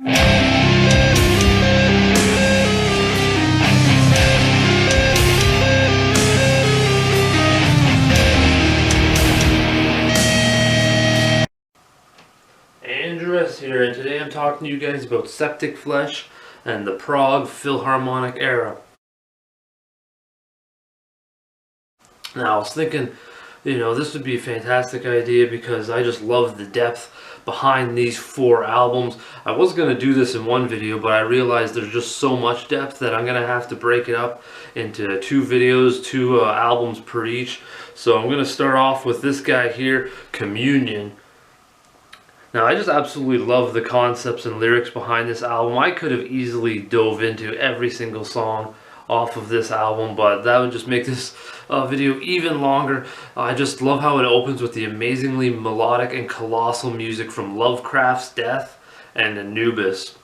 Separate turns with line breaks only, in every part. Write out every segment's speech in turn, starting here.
Andrews here, and today I'm talking to you guys about SepticFlesh and the Prague Philharmonic era. Now I was thinking, this would be a fantastic idea because I just love the depth behind these 4 albums. I was going to do this in one video, but I realized there's just so much depth that I'm going to have to break it up into 2 videos, 2 albums per each. So I'm going to start off with this guy here, Communion. Now, I just absolutely love the concepts and lyrics behind this album. I could have easily dove into every single song off of this album, but that would just make this video even longer. I just love how it opens with the amazingly melodic and colossal music from Lovecraft's Death and Anubis.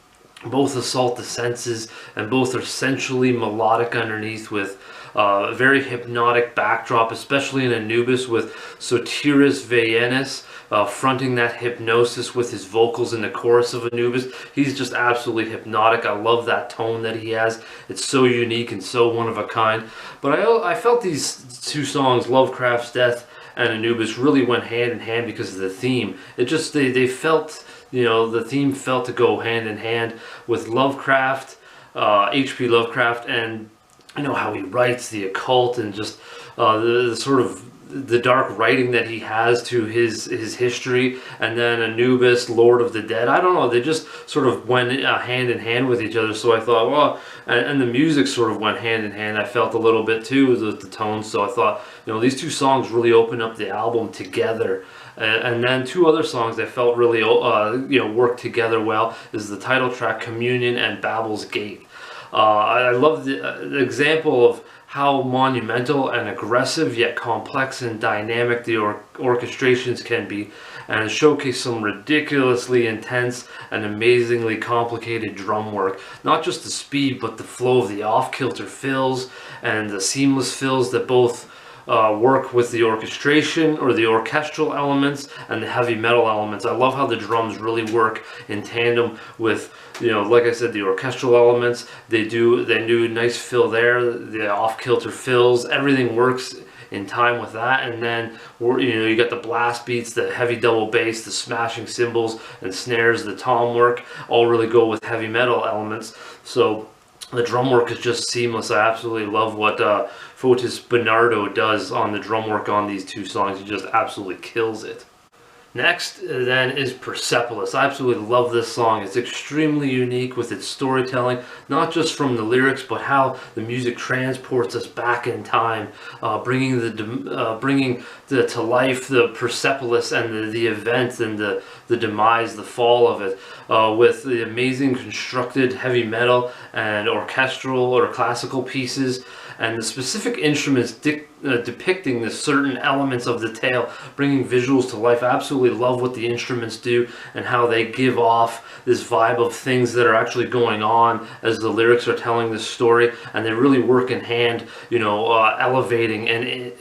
Both assault the senses, and both are sensually melodic underneath, with a very hypnotic backdrop, especially in Anubis with Sotiris Vayenis fronting that hypnosis with his vocals in the chorus of Anubis. He's just absolutely hypnotic. I love that tone that he has. It's so unique and so one of a kind. But I felt these 2 songs, Lovecraft's Death and Anubis, really went hand in hand because of the theme. It just, they felt, the theme felt to go hand in hand with Lovecraft, H.P. Lovecraft, and how he writes the occult, and just the sort of the dark writing that he has to his history. And then Anubis, Lord of the Dead. I don't know, they just sort of went hand in hand with each other. So I thought, well, and the music sort of went hand in hand. I felt a little bit too with the tones. So I thought, these 2 songs really open up the album together. And then 2 other songs that felt really worked together well is the title track, Communion, and Babel's Gate. I love the example of how monumental and aggressive yet complex and dynamic the orchestrations can be, and showcase some ridiculously intense and amazingly complicated drum work. Not just the speed, but the flow of the off-kilter fills and the seamless fills that both work with the orchestration or the orchestral elements and the heavy metal elements. I love how the drums really work in tandem with, like I said, the orchestral elements. They do a nice fill there, the off-kilter fills, everything works in time with that. And then you got the blast beats, the heavy double bass, the smashing cymbals and snares, the tom work all really go with heavy metal elements. So the drum work is just seamless. I absolutely love what Fotis Bernardo does on the drum work on these 2 songs. He just absolutely kills it. Next then is Persepolis. I absolutely love this song. It's extremely unique with its storytelling, not just from the lyrics, but how the music transports us back in time, bringing to life the Persepolis and the event and the demise, the fall of it, with the amazing constructed heavy metal and orchestral or classical pieces, and the specific instruments depicting the certain elements of the tale, bringing visuals to life. I absolutely love what the instruments do and how they give off this vibe of things that are actually going on as the lyrics are telling this story, and they really work in hand, elevating and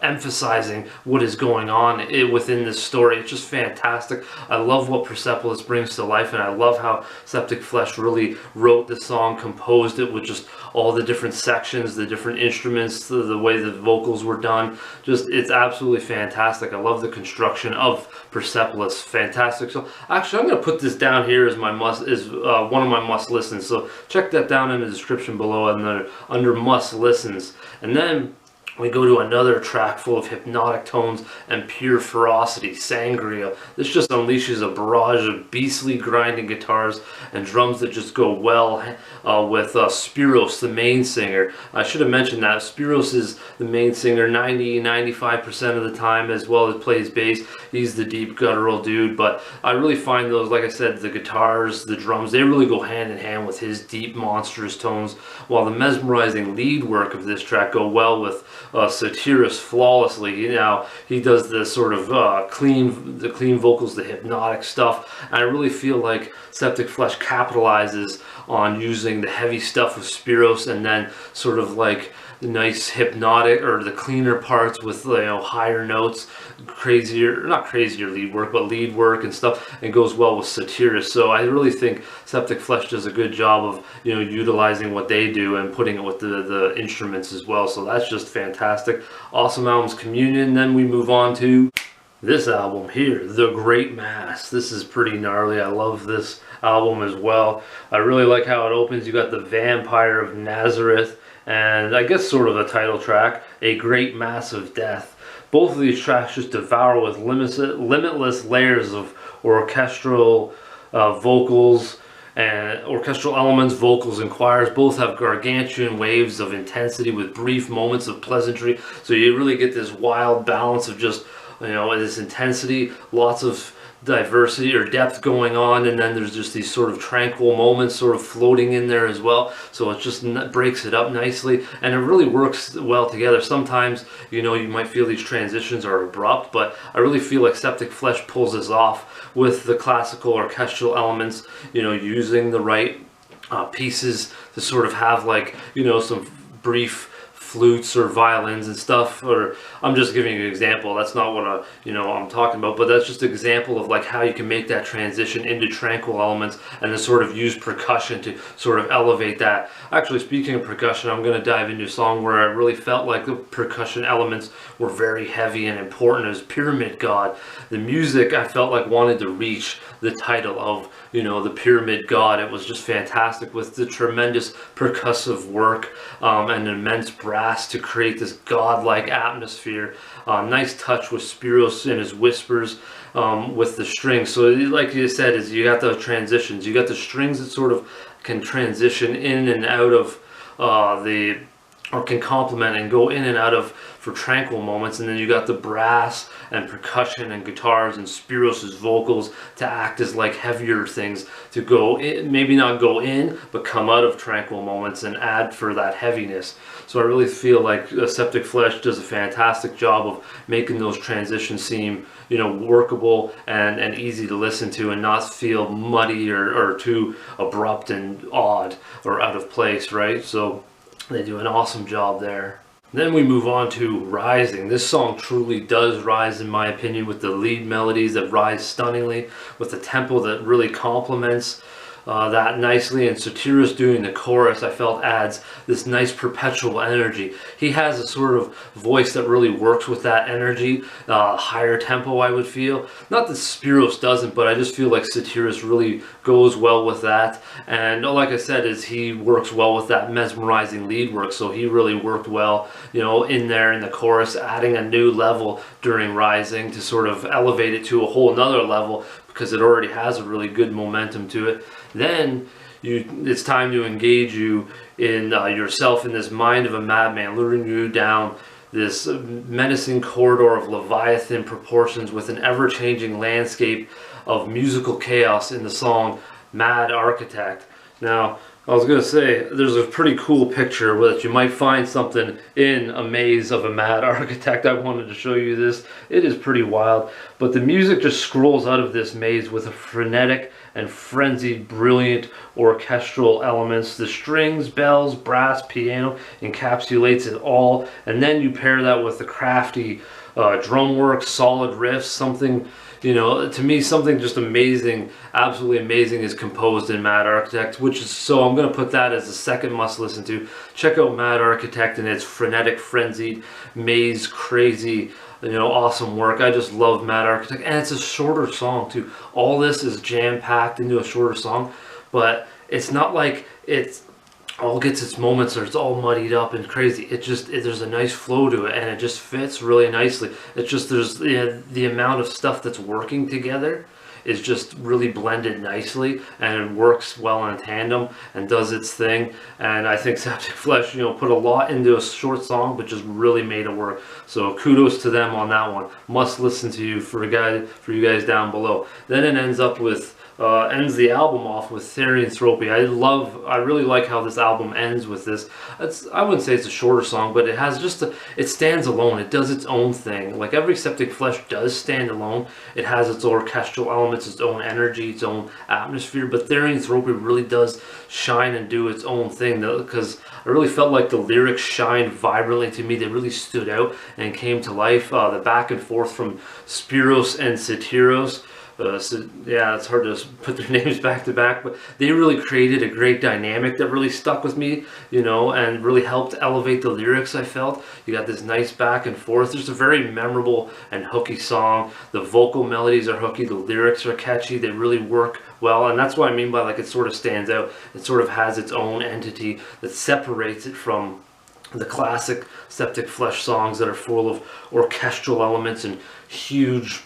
emphasizing what is going on within this story. It's just fantastic. I love what Persepolis brings to life, and I love how SepticFlesh really wrote the song, composed it with just all the different sections, the different instruments, the way the vocals were done. Just, it's absolutely fantastic. I love the construction of Persepolis. Fantastic. So actually, I'm going to put this down here as my one of my must listens. So check that down in the description below and under must listens. And then we go to another track full of hypnotic tones and pure ferocity, Sangria. This just unleashes a barrage of beastly grinding guitars and drums that just go well with Spiros, the main singer. I should have mentioned that Spiros is the main singer 90-95% of the time, as well as plays bass. He's the deep guttural dude, but I really find those, like I said, the guitars, the drums, they really go hand in hand with his deep monstrous tones, while the mesmerizing lead work of this track go well with Satyrus flawlessly. Now he does the sort of clean vocals, the hypnotic stuff, and I really feel like SepticFlesh capitalizes on using the heavy stuff of Spiros and then sort of like the nice hypnotic or the cleaner parts with, you know, higher notes, crazier, not crazier lead work, but lead work and stuff, and goes well with Satyrus. So I really think SepticFlesh does a good job of, you know, utilizing what they do and putting it with the instruments as well. So that's just fantastic. Awesome albums, Communion. Then we move on to this album here, The Great Mass. This is pretty gnarly. I love this album as well. I really like how it opens. You got the Vampire of Nazareth, and I guess sort of the title track, A Great Mass of Death. Both of these tracks just devour with limitless layers of orchestral vocals and orchestral elements, vocals and choirs. Both have gargantuan waves of intensity with brief moments of pleasantry. So you really get this wild balance of just, you know, this intensity, lots of diversity or depth going on, and then there's just these sort of tranquil moments sort of floating in there as well. So it just breaks it up nicely, and it really works well together. Sometimes, you know, you might feel these transitions are abrupt, but I really feel like SepticFlesh pulls this off with the classical orchestral elements, you know, using the right pieces to sort of have, like, you know, some brief flutes or violins and stuff. Or I'm just giving you an example, that's not what I'm talking about, but that's just an example of like how you can make that transition into tranquil elements and then sort of use percussion to sort of elevate that. Actually, speaking of percussion, I'm going to dive into a song where I really felt like the percussion elements were very heavy and important, as Pyramid God. The music, I felt like, wanted to reach the title of, you know, the Pyramid God. It was just fantastic with the tremendous percussive work and immense brass to create this godlike atmosphere. Nice touch with Spiros and his whispers with the strings. So like you said, is you got the transitions. You got the strings that sort of can transition in and out of or can complement and go in and out of for tranquil moments, and then you got the brass and percussion and guitars and Spiros's vocals to act as like heavier things to go in, maybe not go in, but come out of tranquil moments and add for that heaviness. So I really feel like SepticFlesh does a fantastic job of making those transitions seem, you know, workable and easy to listen to, and not feel muddy or too abrupt and odd or out of place, right? So they do an awesome job there. Then we move on to Rising. This song truly does rise, in my opinion, with the lead melodies that rise stunningly, with the tempo that really complements that nicely, and Satyrus doing the chorus, I felt, adds this nice perpetual energy. He has a sort of voice that really works with that energy, higher tempo, I would feel. Not that Spiros doesn't, but I just feel like Satyrus really goes well with that. And like I said, is he works well with that mesmerizing lead work, so he really worked well, you know, in there in the chorus, adding a new level during Rising to sort of elevate it to a whole nother level, because it already has a really good momentum to it. Then it's time to engage you in yourself in this mind of a madman, luring you down this menacing corridor of Leviathan proportions with an ever-changing landscape of musical chaos in the song Mad Architect. Now, I was going to say, there's a pretty cool picture that you might find something in a maze of a mad architect. I wanted to show you this. It is pretty wild, but the music just scrolls out of this maze with a frenetic and frenzied, brilliant orchestral elements. The strings, bells, brass, piano encapsulates it all, and then you pair that with the crafty drum work, solid riffs, something, you know, to me, something just amazing, absolutely amazing is composed in Mad Architect, which is, so I'm going to put that as a second must listen to. Check out Mad Architect and its frenetic, frenzied, maze, crazy, you know, awesome work. I just love Mad Architect, and it's a shorter song too. All this is jam-packed into a shorter song, but it's not like it's all gets its moments or it's all muddied up and crazy. There's a nice flow to it, and it just fits really nicely. It's just the amount of stuff that's working together is just really blended nicely, and it works well in tandem and does its thing. And I think SepticFlesh, you know, put a lot into a short song, but just really made it work. So kudos to them on that one. Must listen to you for you guys down below. Then it ends up with ends the album off with Therianthropy. I really like how this album ends with this. I wouldn't say it's a shorter song, but it has it stands alone. It does its own thing. Like every SepticFlesh does stand alone. It has its orchestral elements, its own energy, its own atmosphere, but Therianthropy really does shine and do its own thing, because I really felt like the lyrics shined vibrantly to me. They really stood out and came to life. The back and forth from Spiros and Satyros. So yeah, it's hard to put their names back to back, but they really created a great dynamic that really stuck with me, you know, and really helped elevate the lyrics. I felt you got this nice back and forth. There's a very memorable and hooky song. The vocal melodies are hooky, the lyrics are catchy, they really work well, and that's what I mean by like it sort of stands out. It sort of has its own entity that separates it from the classic SepticFlesh songs that are full of orchestral elements and huge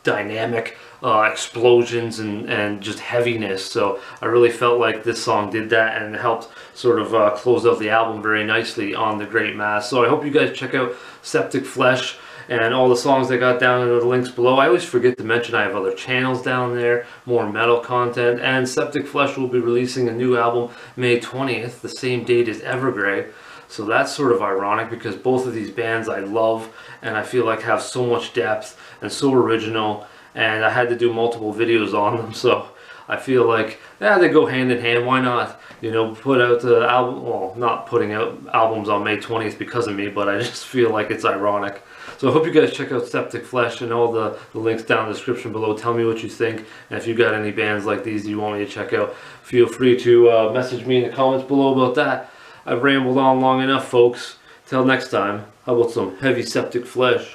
dynamic explosions and just heaviness. So I really felt like this song did that and helped sort of close out the album very nicely on The Great Mass. So I hope you guys check out SepticFlesh and all the songs I got down in the links below. I always forget to mention I have other channels down there, more metal content, and SepticFlesh will be releasing a new album May 20th, the same date as Evergrey. So that's sort of ironic because both of these bands I love and I feel like have so much depth and so original, and I had to do multiple videos on them, so I feel like, yeah, they go hand in hand. Why not, you know, put out the album, well, not putting out albums on May 20th because of me, but I just feel like it's ironic. So I hope you guys check out SepticFlesh and all the links down in the description below. Tell me what you think, and if you got any bands like these you want me to check out, feel free to message me in the comments below about that. I've rambled on long enough, folks. Till next time, how about some heavy SepticFlesh?